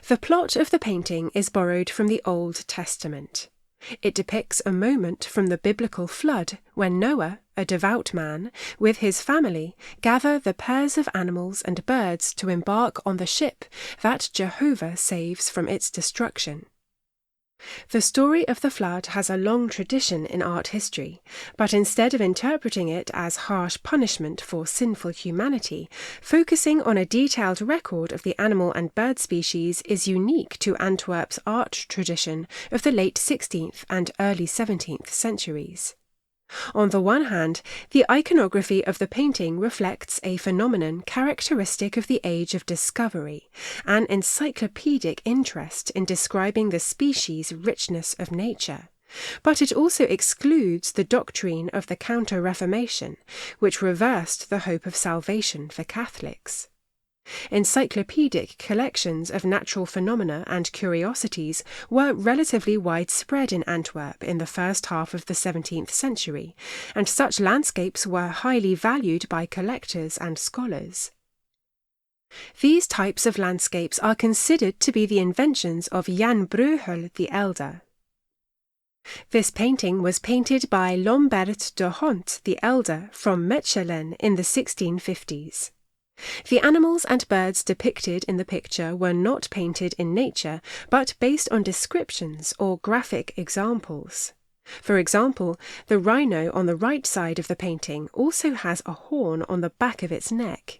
The plot of the painting is borrowed from the Old Testament. It depicts a moment from the biblical flood when Noah, a devout man, with his family, gather the pairs of animals and birds to embark on the ship that Jehovah saves from its destruction. The story of the flood has a long tradition in art history, but instead of interpreting it as harsh punishment for sinful humanity, focusing on a detailed record of the animal and bird species is unique to Antwerp's art tradition of the late 16th and early 17th centuries. On the one hand, the iconography of the painting reflects a phenomenon characteristic of the age of discovery, an encyclopaedic interest in describing the species' richness of nature. But it also excludes the doctrine of the Counter-Reformation, which reversed the hope of salvation for Catholics. Encyclopaedic collections of natural phenomena and curiosities were relatively widespread in Antwerp in the first half of the 17th century, and such landscapes were highly valued by collectors and scholars. These types of landscapes are considered to be the inventions of Jan Brueghel the Elder. This painting was painted by Lambert de Hondt the Elder from Mechelen in the 1650s. The animals and birds depicted in the picture were not painted in nature, but based on descriptions or graphic examples. For example, the rhino on the right side of the painting also has a horn on the back of its neck.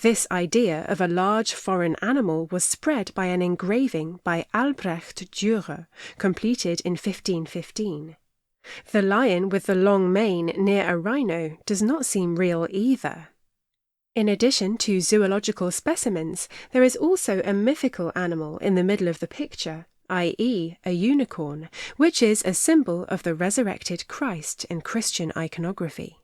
This idea of a large foreign animal was spread by an engraving by Albrecht Dürer, completed in 1515. The lion with the long mane near a rhino does not seem real either. In addition to zoological specimens, there is also a mythical animal in the middle of the picture, i.e., a unicorn, which is a symbol of the resurrected Christ in Christian iconography.